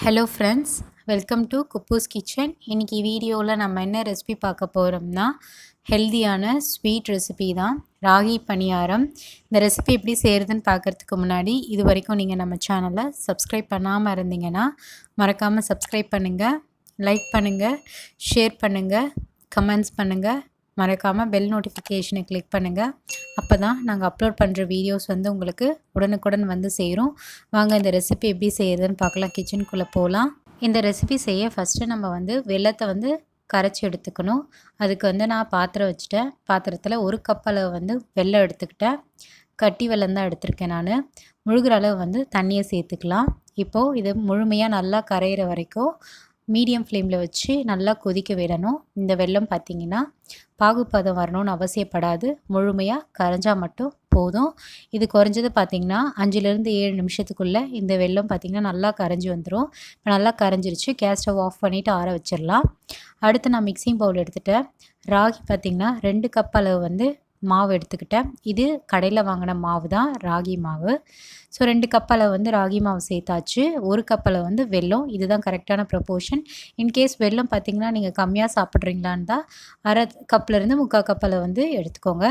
Hello friends, welcome to kuboos kitchen. இன்றைக்கி வீடியோவில் நம்ம என்ன ரெசிபி பார்க்க போகிறோம்னா ஹெல்தியான ஸ்வீட் ரெசிபி தான், ராகி பணியாரம். இந்த ரெசிபி எப்படி செய்கிறதுன்னு பார்க்குறதுக்கு முன்னாடி இது வரைக்கும் நீங்கள் நம்ம சேனலை சப்ஸ்கிரைப் பண்ணாமல் இருந்தீங்கன்னா மறக்காமல் சப்ஸ்கிரைப் பண்ணுங்கள், லைக் பண்ணுங்கள், ஷேர் பண்ணுங்கள், கமெண்ட்ஸ் பண்ணுங்கள், மறக்காமல் பெல் நோட்டிஃபிகேஷனை கிளிக் பண்ணுங்கள். அப்போ தான் நாங்கள் அப்லோட் பண்ணுற வீடியோஸ் உங்களுக்கு உடனுக்குடன் சேரும். வாங்க இந்த ரெசிபி எப்படி செய்யுதுன்னு பார்க்கலாம். கிச்சனுக்குள்ளே போகலாம். இந்த ரெசிபி செய்ய ஃபஸ்ட்டு நம்ம வெல்லத்தை கரைச்சி எடுத்துக்கணும். அதுக்கு நான் பாத்திரம் வச்சுட்டேன். பாத்திரத்தில் 1 கப் அளவு வெல்லம் எடுத்துக்கிட்டேன். கட்டி வெல்லம் தான் எடுத்திருக்கேன் நான். முழுகிற அளவு தண்ணியை சேர்த்துக்கலாம். இப்போது இது முழுமையாக நல்லா கரையிற வரைக்கும் மீடியம் ஃப்ளேமில் வச்சு நல்லா கொதிக்க விடணும். இந்த வெல்லம் பார்த்திங்கன்னா பாகுப்பதம் வரணும்னு அவசியப்படாது, முழுமையாக கரைஞ்சால் மட்டும் போதும். இது குறைஞ்சது பார்த்திங்கன்னா 5லேருந்து 7 நிமிஷத்துக்குள்ளே இந்த வெல்லம் பார்த்திங்கன்னா நல்லா கரைஞ்சி வந்துடும். இப்போ நல்லா கரைஞ்சிருச்சு. கேஸ் ஸ்டவ் ஆஃப் பண்ணிவிட்டு ஆற வச்சிடலாம். அடுத்து நான் மிக்சிங் பவுல் எடுத்துகிட்டேன். ராகி பார்த்திங்கன்னா 2 கப் அளவு மாவு எடுத்துக்கிட்டேன். இது கடையில் வாங்கின மாவு தான், ராகி மாவு. ஸோ 2 கப் அளவு ராகி மாவு சேர்த்தாச்சு. 1 கப் அளவு வெல்லம். இதுதான் கரெக்டான ப்ரொப்போர்ஷன். இன்கேஸ் வெல்லம் பார்த்திங்கன்னா நீங்கள் கம்மியாக சாப்பிட்றீங்களான்னு தான் அரை கப்லேருந்து 3/4 கப் அளவு எடுத்துக்கோங்க.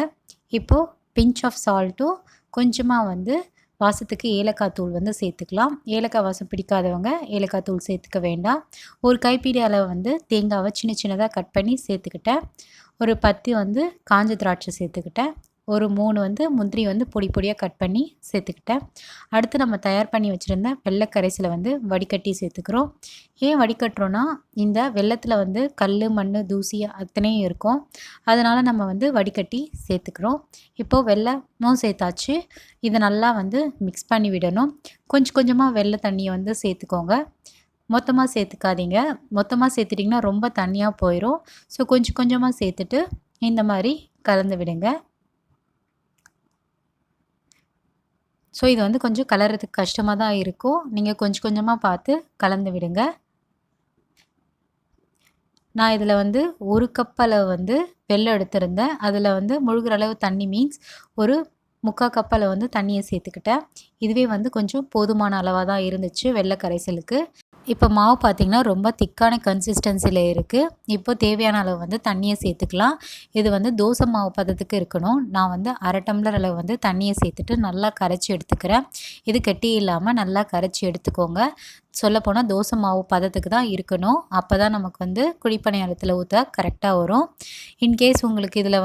இப்போது பிஞ்ச் ஆஃப் சால்ட்டும் கொஞ்சமாக வாசத்துக்கு ஏலக்காய் தூள் சேர்த்துக்கலாம். ஏலக்காய் வாசம் பிடிக்காதவங்க ஏலக்காய் தூள் சேர்த்துக்க வேண்டாம். ஒரு கைப்பிடி அளவு தேங்காவை சின்ன சின்னதாக கட் பண்ணி சேர்த்துக்கிட்டேன். ஒரு 10 காஞ்ச திராட்சை சேர்த்துக்கிட்டேன். ஒரு 3 முந்திரி பொடி பொடியாக கட் பண்ணி சேர்த்துக்கிட்டேன். அடுத்து நம்ம தயார் பண்ணி வச்சுருந்த வெள்ளை கரைசலை வடிகட்டி சேர்த்துக்கிறோம். ஏன் வடிகட்டுறோன்னா இந்த வெள்ளத்தில் கல், மண், தூசி அத்தனையும் இருக்கும். அதனால் நம்ம வடிகட்டி சேர்த்துக்கிறோம். இப்போது வெல்லமும் சேர்த்தாச்சு. இதை நல்லா மிக்ஸ் பண்ணி விடணும். கொஞ்சம் கொஞ்சமாக வெள்ளை தண்ணியை சேர்த்துக்கோங்க. மொத்தமாக சேர்த்துக்காதீங்க. மொத்தமாக சேர்த்துட்டிங்கன்னா ரொம்ப தண்ணியாக போயிடும். ஸோ கொஞ்சம் கொஞ்சமாக சேர்த்துட்டு இந்த மாதிரி கலந்து விடுங்க. ஸோ இது கொஞ்சம் கலர்றதுக்கு கஷ்டமாக தான் இருக்கும். நீங்கள் கொஞ்சம் கொஞ்சமாக பார்த்து கலந்து விடுங்க. நான் இதில் 1 கப் அளவு வெல்லம் எடுத்திருந்தேன். அதில் முழுகிற அளவு தண்ணி மீன்ஸ் ஒரு 3/4 கப் அளவு தண்ணியை சேர்த்துக்கிட்டேன். இதுவே கொஞ்சம் போதுமான அளவாக தான் இருந்துச்சு வெள்ளை கரைசலுக்கு. இப்போ மாவு பார்த்திங்கன்னா ரொம்ப திக்கான கன்சிஸ்டன்சியில் இருக்குது. இப்போ தேவையான அளவு தண்ணியை சேர்த்துக்கலாம். இது தோசை மாவு பதத்துக்கு இருக்கணும். நான் அரை டம்ளர் அளவு தண்ணியை சேர்த்துட்டு நல்லா கரைச்சி எடுத்துக்கிறேன். இது கெட்டி இல்லாமல் நல்லா கரைச்சி எடுத்துக்கோங்க. சொல்லப்போனால் தோசை மாவு பதத்துக்கு தான் இருக்கணும். அப்போ தான் நமக்கு குழிப்பணியாரத்தில் ஊற்ற கரெக்டாக வரும். இன்கேஸ் உங்களுக்கு இதில்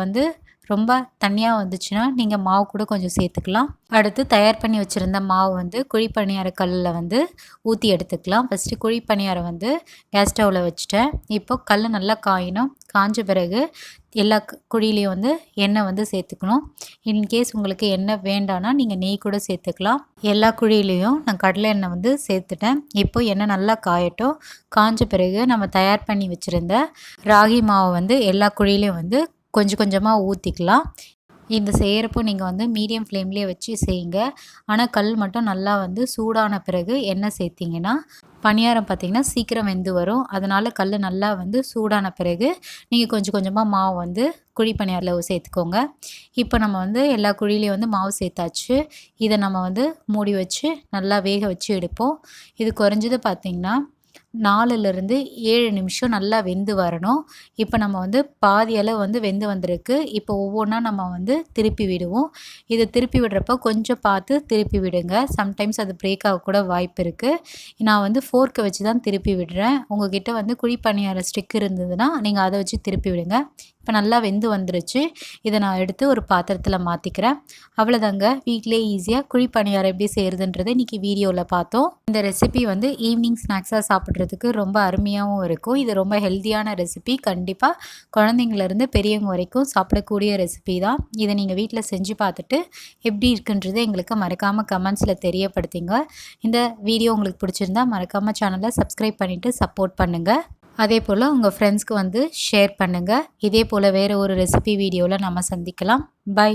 ரொம்ப தண்ணியாக வந்துச்சுன்னா நீங்கள் மாவு கூட கொஞ்சம் சேர்த்துக்கலாம். அடுத்து தயார் பண்ணி வச்சுருந்த மாவு குழிப்பணியார கல்லில் ஊற்றி எடுத்துக்கலாம். ஃபஸ்ட்டு குழிப்பணியாரம் கேஸ் ஸ்டவ்வில் வச்சுட்டேன். இப்போ கல் நல்லா காயணும். காஞ்ச பிறகு எல்லா குழியிலையும் எண்ணெய் சேர்த்துக்கணும். இன்கேஸ் உங்களுக்கு எண்ணெய் வேண்டான்னா நீங்கள் நெய் கூட சேர்த்துக்கலாம். எல்லா குழியிலையும் நான் கடலை எண்ணெய் சேர்த்துட்டேன். இப்போ எண்ணெய் நல்லா காயட்டும். காஞ்ச பிறகு நம்ம தயார் பண்ணி வச்சுருந்த ராகி மாவு எல்லா குழியிலையும் கொஞ்சம் கொஞ்சமாக ஊற்றிக்கலாம். இந்த செய்கிறப்போ நீங்கள் மீடியம் ஃப்ளேம்லேயே வச்சு செய்யுங்க. ஆனால் கல் மட்டும் நல்லா சூடான பிறகு எண்ணெய் சேர்த்திங்கன்னா பணியாரம் பார்த்திங்கன்னா சீக்கிரம் வெந்து வரும். அதனால் கல் நல்லா சூடான பிறகு நீங்கள் கொஞ்சம் கொஞ்சமாக மாவு குழி பணியாரில் சேர்த்துக்கோங்க. இப்போ நம்ம எல்லா குழியிலையும் மாவு சேர்த்தாச்சு. இதை நம்ம மூடி வச்சு நல்லா வேக வச்சு எடுப்போம். இது குறைஞ்சது பார்த்திங்கன்னா 4லேருந்து 7 நிமிஷம் நல்லா வெந்து வரணும். இப்போ நம்ம பாதி அளவு வெந்து வந்திருக்கு. இப்போ ஒவ்வொன்றா நம்ம திருப்பி விடுவோம். இதை திருப்பி விடுறப்போ கொஞ்சம் பார்த்து திருப்பி விடுங்க. சம்டைம்ஸ் அது பிரேக் ஆக கூட வாய்ப்பு இருக்குது. நான் ஃபோர்க்கை வச்சு தான் திருப்பி விடுறேன். உங்கள்கிட்ட குழிப்பணியார ஸ்டிக் இருந்ததுன்னா நீங்கள் அதை வச்சு திருப்பி விடுங்க. இப்போ நல்லா வெந்து வந்துருச்சு. இதை நான் எடுத்து ஒரு பாத்திரத்தில் மாற்றிக்கிறேன். அவ்வளோதாங்க, வீட்டிலே ஈஸியாக குழிப்பணியாரம் எப்படி செய்கிறதுன்றதை இன்றைக்கி வீடியோவில் பார்த்தோம். இந்த ரெசிபி ஈவினிங் ஸ்நாக்ஸாக சாப்பிட்றதுக்கு ரொம்ப அருமையாகவும் இருக்கும். இது ரொம்ப ஹெல்த்தியான ரெசிபி. கண்டிப்பாக குழந்தைங்கள்லேருந்து பெரியவங்க வரைக்கும் சாப்பிடக்கூடிய ரெசிபி தான். இதை நீங்கள் வீட்டில் செஞ்சு பார்த்துட்டு எப்படி இருக்குன்றதை எங்களுக்கு மறக்காமல் கமெண்ட்ஸில் தெரியப்படுத்திங்க. இந்த வீடியோ உங்களுக்கு பிடிச்சிருந்தா மறக்காமல் சேனலை சப்ஸ்கிரைப் பண்ணிவிட்டு சப்போர்ட் பண்ணுங்கள். அதே போல் உங்கள் ஃப்ரெண்ட்ஸ்க்கு ஷேர் பண்ணுங்கள். இதே போல் வேறு ஒரு ரெசிபி வீடியோவில் நம்ம சந்திக்கலாம். பை.